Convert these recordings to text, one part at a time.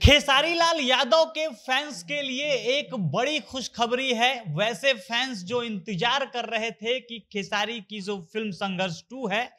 खेसारी लाल यादव के फैंस के लिए एक बड़ी खुशखबरी है। वैसे फैंस जो इंतजार कर रहे थे कि खेसारी की जो फिल्म संघर्ष 2 है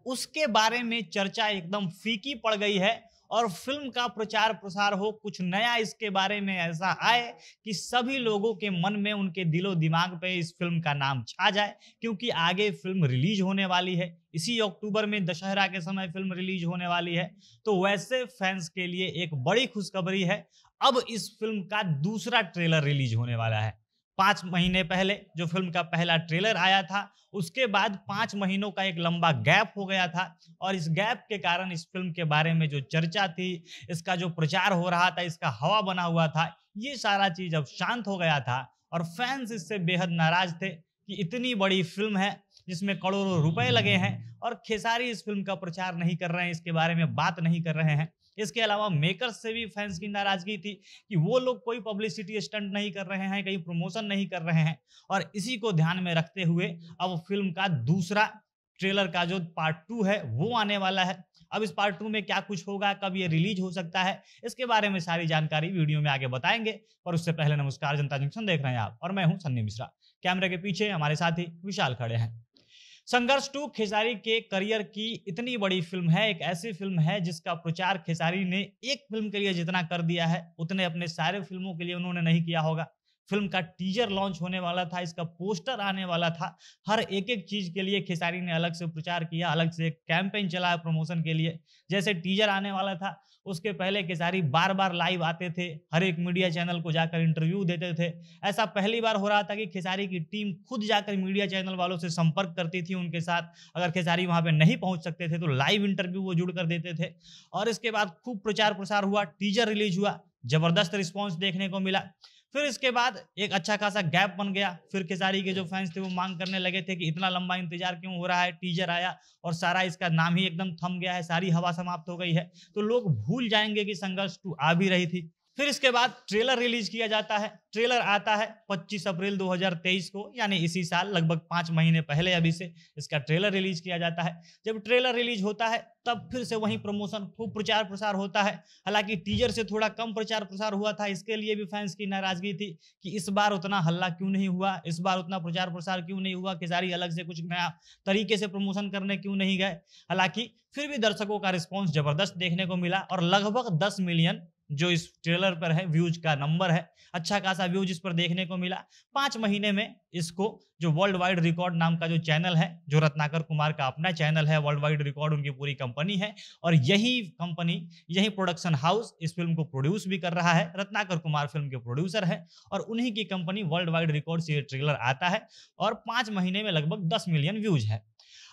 उसके बारे में चर्चा एकदम फीकी पड़ गई है और फिल्म का प्रचार प्रसार हो, कुछ नया इसके बारे में ऐसा आए कि सभी लोगों के मन में, उनके दिलो दिमाग पे इस फिल्म का नाम छा जाए, क्योंकि आगे फिल्म रिलीज होने वाली है। इसी अक्टूबर में दशहरा के समय फिल्म रिलीज होने वाली है। तो वैसे फैंस के लिए एक बड़ी खुशखबरी है, अब इस फिल्म का दूसरा ट्रेलर रिलीज होने वाला है। 5 महीने पहले जो फिल्म का पहला ट्रेलर आया था, उसके बाद 5 महीनों का एक लंबा गैप हो गया था और इस गैप के कारण इस फिल्म के बारे में जो चर्चा थी, इसका जो प्रचार हो रहा था, इसका हवा बना हुआ था, ये सारा चीज अब शांत हो गया था और फैंस इससे बेहद नाराज थे कि इतनी बड़ी फिल्म है जिसमें करोड़ों रुपए लगे हैं और खेसारी इस फिल्म का प्रचार नहीं कर रहे हैं, इसके बारे में बात नहीं कर रहे हैं। इसके अलावा मेकर्स से भी फैंस की नाराजगी थी कि वो लोग कोई पब्लिसिटी स्टंट नहीं कर रहे हैं, कहीं प्रमोशन नहीं कर रहे हैं और इसी को ध्यान में रखते हुए अब फिल्म का दूसरा ट्रेलर का जो पार्ट 2 है वो आने वाला है। अब इस पार्ट 2 में क्या कुछ होगा, कब ये रिलीज हो सकता है, इसके बारे में सारी जानकारी वीडियो में आगे बताएंगे। और उससे पहले नमस्कार, जनता जंक्शन देख रहे हैं आप और मैं हूं सन्नी मिश्रा। कैमरे के पीछे हमारे साथी विशाल खड़े हैं। संघर्ष 2 खेसारी के करियर की इतनी बड़ी फिल्म है, एक ऐसी फिल्म है जिसका प्रचार खेसारी ने एक फिल्म के लिए जितना कर दिया है उतने अपने सारे फिल्मों के लिए उन्होंने नहीं किया होगा। फिल्म का टीजर लॉन्च होने वाला था, इसका पोस्टर आने वाला था, हर एक एक चीज के लिए खेसारी ने अलग से प्रचार किया, अलग से एक कैंपेन चलाया प्रमोशन के लिए। जैसे टीजर आने वाला था उसके पहले खेसारी बार बार लाइव आते थे, हर एक मीडिया चैनल को जाकर इंटरव्यू देते थे। ऐसा पहली बार हो रहा था कि खेसारी की टीम खुद जाकर मीडिया चैनल वालों से संपर्क करती थी उनके साथ। अगर खेसारी वहां पे नहीं पहुंच सकते थे तो लाइव इंटरव्यू वो जुड़ कर देते थे और इसके बाद खूब प्रचार प्रसार हुआ, टीजर रिलीज हुआ, जबरदस्त रिस्पॉन्स देखने को मिला। फिर इसके बाद एक अच्छा खासा गैप बन गया। फिर खेसारी के जो फैंस थे वो मांग करने लगे थे कि इतना लंबा इंतजार क्यों हो रहा है, टीजर आया और सारा इसका नाम ही एकदम थम गया है, सारी हवा समाप्त हो गई है, तो लोग भूल जाएंगे कि संघर्ष 2 आ भी रही थी। फिर इसके बाद ट्रेलर रिलीज किया जाता है। ट्रेलर आता है 25 अप्रैल 2023 को, यानी इसी साल, लगभग 5 महीने पहले अभी से इसका ट्रेलर रिलीज किया जाता है। जब ट्रेलर रिलीज होता है तब फिर से वही प्रमोशन, खूब प्रचार प्रसार होता है। हालांकि टीजर से थोड़ा कम प्रचार प्रसार हुआ था, इसके लिए भी फैंस की नाराजगी थी कि इस बार उतना हल्ला क्यों नहीं हुआ, इस बार उतना प्रचार प्रसार क्यों नहीं हुआ, खेसारी अलग से कुछ नया तरीके से प्रमोशन करने क्यों नहीं गए। हालांकि फिर भी दर्शकों का रिस्पॉन्स जबरदस्त देखने को मिला और लगभग 10 मिलियन जो इस ट्रेलर पर है व्यूज का नंबर है, अच्छा खासा व्यूज इस पर देखने को मिला। 5 महीने में इसको जो वर्ल्ड वाइड रिकॉर्ड नाम का जो चैनल है, जो रत्नाकर कुमार का अपना चैनल है, वर्ल्ड वाइड रिकॉर्ड उनकी पूरी कंपनी है और यही कंपनी, यही प्रोडक्शन हाउस इस फिल्म को प्रोड्यूस भी कर रहा है। रत्नाकर कुमार फिल्म के प्रोड्यूसर है और उन्हीं की कंपनी वर्ल्ड वाइड रिकॉर्ड से ये ट्रेलर आता है और 5 महीने में लगभग 10 मिलियन व्यूज है।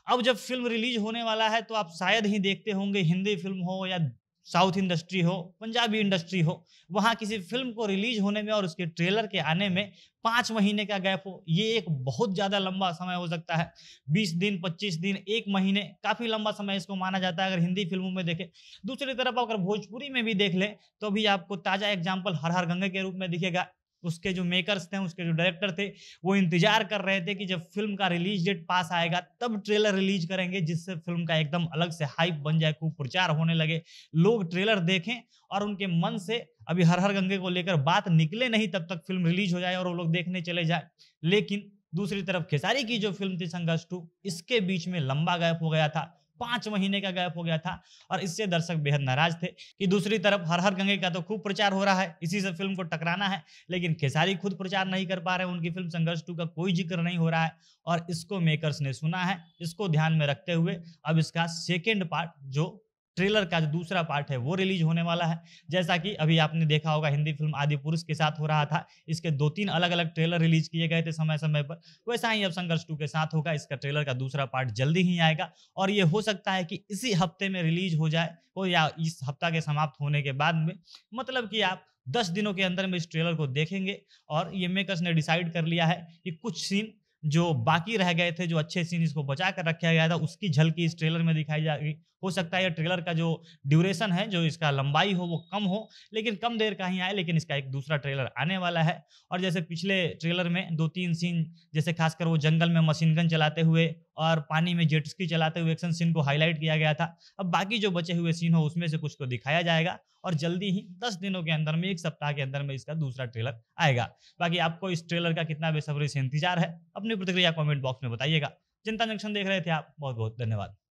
अब जब फिल्म रिलीज होने वाला है तो आप शायद ही देखते होंगे, हिंदी फिल्म हो या साउथ इंडस्ट्री हो, पंजाबी इंडस्ट्री हो, वहां किसी फिल्म को रिलीज होने में और उसके ट्रेलर के आने में 5 महीने का गैप हो, ये एक बहुत ज्यादा लंबा समय हो सकता है। 20 दिन, 25 दिन, 1 महीने, काफी लंबा समय इसको माना जाता है अगर हिंदी फिल्मों में देखें। दूसरी तरफ अगर भोजपुरी में भी देख लें तो भी आपको ताजा एग्जाम्पल हर हर गंगे के रूप में दिखेगा। उसके जो मेकर्स थे, उसके जो डायरेक्टर थे, वो इंतजार कर रहे थे कि जब फिल्म का रिलीज डेट पास आएगा तब ट्रेलर रिलीज करेंगे, जिससे फिल्म का एकदम अलग से हाइप बन जाए, खूब प्रचार होने लगे, लोग ट्रेलर देखें और उनके मन से अभी हर हर गंगे को लेकर बात निकले नहीं तब तक फिल्म रिलीज हो जाए और वो लोग देखने चले जाए। लेकिन दूसरी तरफ खेसारी की जो फिल्म थी संघर्ष 2, इसके बीच में लंबा गैप हो गया था, 5 महीने का गैप हो गया था और इससे दर्शक बेहद नाराज थे कि दूसरी तरफ हर हर गंगे का तो खूब प्रचार हो रहा है, इसी से फिल्म को टकराना है, लेकिन खेसारी खुद प्रचार नहीं कर पा रहे, उनकी फिल्म संघर्ष 2 का कोई जिक्र नहीं हो रहा है और इसको मेकर्स ने सुना है। इसको ध्यान में रखते हुए अब इसका सेकेंड पार्ट, जो ट्रेलर का जो दूसरा पार्ट है, वो रिलीज होने वाला है। जैसा कि अभी आपने देखा होगा हिंदी फिल्म आदि पुरुष के साथ हो रहा था, इसके 2-3 अलग अलग ट्रेलर रिलीज किए गए थे समय समय पर, वैसा ही अब संघर्ष 2 के साथ होगा। इसका ट्रेलर का दूसरा पार्ट जल्दी ही आएगा और ये हो सकता है कि इसी हफ्ते में रिलीज हो जाए और या इस हफ्ता के समाप्त होने के बाद में, मतलब कि आप 10 दिनों के अंदर में इस ट्रेलर को देखेंगे। और ये मेकर्स ने डिसाइड कर लिया है कि कुछ सीन जो बाकी रह गए थे, जो अच्छे सीन इसको बचा कर रखा गया था, उसकी झलकी इस ट्रेलर में दिखाई जाएगी। हो सकता है ये ट्रेलर का जो ड्यूरेशन है, जो इसका लंबाई हो वो कम हो, लेकिन कम देर का ही आए, लेकिन इसका एक दूसरा ट्रेलर आने वाला है। और जैसे पिछले ट्रेलर में 2-3 सीन, जैसे खासकर वो जंगल में मशीन गन चलाते हुए और पानी में जेट स्की चलाते हुए एक्शन सीन को हाईलाइट किया गया था। अब बाकी जो बचे हुए सीन हो उसमें से कुछ को दिखाया जाएगा और जल्दी ही 10 दिनों के अंदर में, 1 सप्ताह के अंदर में इसका दूसरा ट्रेलर आएगा। बाकी आपको इस ट्रेलर का कितना बेसब्री से इंतजार है, अपनी प्रतिक्रिया कमेंट बॉक्स में बताइएगा। जनता जंक्शन देख रहे थे आप, बहुत बहुत धन्यवाद।